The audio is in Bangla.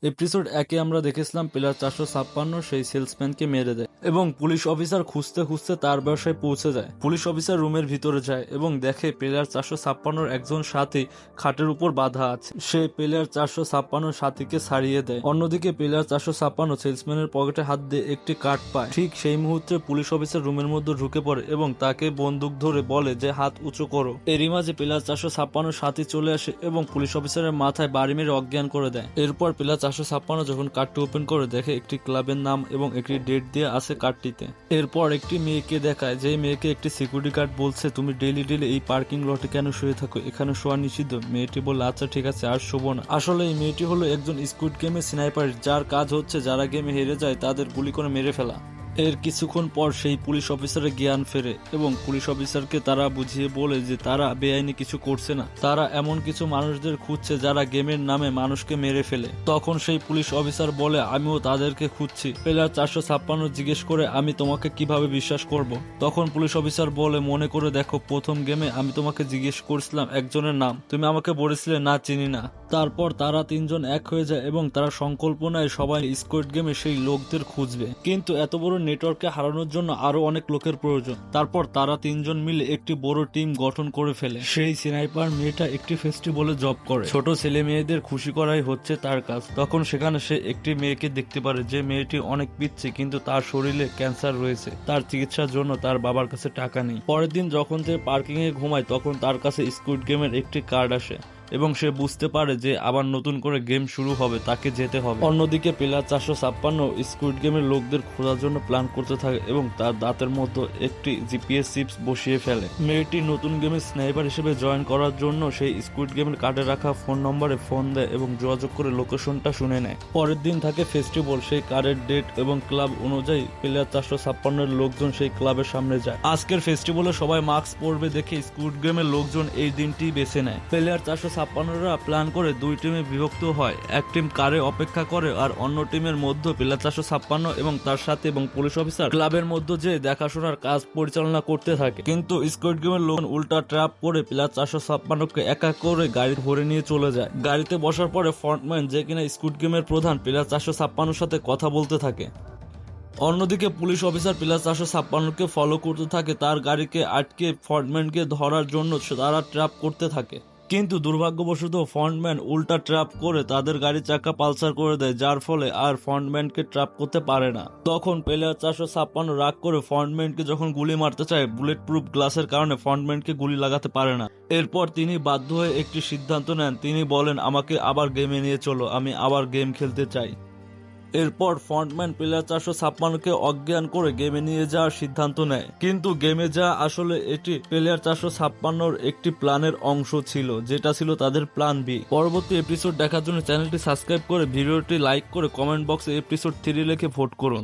এপিসোড 1-এ আমরা দেখেছিলাম প্লেয়ার 456 সেই সেলসম্যানকে মেরে দেয় এবং পুলিশ অফিসার খুঁজতে খুঁজতে তার বাসায় পৌঁছে যায়। পুলিশ অফিসার রুমের ভিতরে যায় এবং দেখে প্লেয়ার 456 একজন সাথী খাটের উপর বাঁধা আছে। সে প্লেয়ার 456 সাথীকে ছাড়িয়ে দেয়। অন্যদিকে প্লেয়ার 456 সেলসম্যানের পকেটে হাত দিয়ে একটি কার্ড পায়। ঠিক সেই মুহূর্তে পুলিশ অফিসার রুমের মধ্যে ঢুকে পড়ে এবং তাকে বন্দুক ধরে বলে যে হাত উঁচু করো। এরই মাঝে প্লেয়ার 456 সাথী চলে আসে এবং পুলিশ অফিসারের মাথায় বাড়ি মেরে অজ্ঞান করে দেয়। এরপর প্লেয়ার 456 যখন কার্ডটি ওপেন করে দেখে একটি ক্লাবের নাম এবং একটি ডেট দিয়ে আছে কার্ডটিতে। এরপর একটি মেয়েকে দেখায়, যে মেয়েকে একটি সিকিউরিটি গার্ড বলছে তুমি ডেইলি এই পার্কিং লটে কেন শুয়ে থাকো, এখানে শোয়া নিষিদ্ধ। মেয়েটি বলল আচ্ছা ঠিক আছে আর শোবো না। আসলে এই মেয়েটি হলো একজন স্কুইড গেমের স্নাইপার, যার কাজ হচ্ছে যারা গেমে হেরে যায় তাদের গুলি করে মেরে ফেলা। এর কিছুক্ষণ পর সেই পুলিশ অফিসারের জ্ঞান ফেরে এবং পুলিশ অফিসারকে তারা বুঝিয়ে বলে যে তারা বেআইনি কিছু করছে না, তারা এমন কিছু মানুষদের খুঁজছে যারা গেমের নামে মানুষকে মেরে ফেলে। তখন সেই পুলিশ অফিসার বলে আমিও তাদেরকে খুঁজছি। প্লেয়ার 456 জিজ্ঞেস করে আমি তোমাকে কিভাবে বিশ্বাস করব। তখন পুলিশ অফিসার বলে মনে করে দেখো, প্রথম গেমে আমি তোমাকে জিজ্ঞেস করেছিলাম একজনের নাম, তুমি আমাকে বলেছিলে না চিনি না। তারপর তারা তিনজন এক হয়ে যায় এবং তারা সংকল্প নেয় সবাই স্কুইড গেমে সেই লোকদের খুঁজবে, কিন্তু এত বড় নেটওয়ার্ককে হারানোর জন্য আরো অনেক লোকের প্রয়োজন। তারপর তারা তিনজন মিলে একটি বড় টিম গঠন করে ফেলে। সেই স্নাইপার মেয়েটা একটি ফেস্টিভ্যালে জব করে, ছোট ছেলে মেয়েদের খুশি করাই হচ্ছে তার কাজ। তখন সেখানে সে একটি মেয়েকে দেখতে পারে, যে মেয়েটি অনেক পিচ্ছি কিন্তু তার শরীরে ক্যান্সার রয়েছে, তার চিকিৎসার জন্য তার বাবার কাছে টাকা নেই। পরের দিন যখন সে পার্কিং এ ঘুমায় তখন তার কাছে স্কুইড গেমের একটি কার্ড আসে এবং সে বুঝতে পারে যে আবার নতুন করে গেম শুরু হবে, তাকে যেতে হবে। অন্যদিকে প্লেয়ার 456 স্কুইড গেমের লোকদের খোঁজার জন্য প্ল্যান করতে থাকে এবং তার দাঁতের মতো একটি জিপিএস চিপস বসিয়ে ফেলে। মেয়েটি নতুন গেমের স্নাইপার হিসেবে জয়েন করার জন্য সেই স্কুইড গেমের কার্ডে রাখা ফোন নম্বরে ফোন দেয় এবং যোগাযোগ করে লোকেশনটা শুনে নেয়। পরের দিন থাকে ফেস্টিভ্যাল, সেই কার্ডের ডেট এবং ক্লাব অনুযায়ী প্লেয়ার 456 লোকজন সেই ক্লাবের সামনে যায়। আজকের ফেস্টিভ্যালে সবাই মাস্ক পরবে দেখে স্কুইড গেমের লোকজন এই দিনটি বেছে নেয়। প্লেয়ার 456রা প্ল্যান করে দুই টিমে বিভক্ত হয়। এক টিম কারে অপেক্ষা করে আর অন্য টিমের মধ্যে প্লেয়ার 456 এবং তার সাথে এবং পুলিশ অফিসার ক্লাবের মধ্যে যে দেখাশোনার কাজ পরিচালনা করতে থাকে। কিন্তু স্কুইড গেমের লোক উল্টা ট্র্যাপ করে প্লেয়ার 456কে একা করে গাড়ি ধরে নিয়ে চলে যায়। গাড়িতে বসার পরে ফ্রন্টম্যান, যে কিনা স্কুইড গেমের প্রধান, প্লেয়ার 456 সাথে কথা বলতে থাকে। অন্যদিকে পুলিশ অফিসার প্লেয়ার 456কে ফলো করতে থাকে, তার গাড়িকে আটকে ফ্রন্টম্যানকে ধরার জন্য তারা ট্র্যাপ করতে থাকে। কিন্তু দুর্ভাগ্যবশত ফ্রন্টম্যান উল্টা ট্র্যাপ করে তাদের গাড়ি চাকা পালসার করে দেয়, যার ফলে আর ফ্রন্টম্যানকে ট্র্যাপ করতে পারে না। তখন প্লেয়ার 456 রাগ করে ফ্রন্টম্যানকে যখন গুলি মারতে চায়, বুলেট প্রুফ গ্লাসের কারণে ফ্রন্টম্যানকে গুলি লাগাতে পারে না। এরপর তিনি বাধ্য হয়ে একটি সিদ্ধান্ত নেন, তিনি বলেন আমাকে আবার গেমে নিয়ে চলো, আমি আবার গেম খেলতে চাই। এরপর ফ্রন্টম্যান প্লেয়ার 456কে অজ্ঞান করে গেমে নিয়ে যাওয়ার সিদ্ধান্ত নেয়, কিন্তু গেমে যাওয়া আসলে এটি প্লেয়ার 456-র একটি প্ল্যানের অংশ ছিল, যেটা ছিল তাদের প্ল্যান বি। পরবর্তী এপিসোড দেখার জন্য চ্যানেলটি সাবস্ক্রাইব করে ভিডিওটি লাইক করে কমেন্ট বক্সে এপিসোড 3 লিখে ভোট করুন।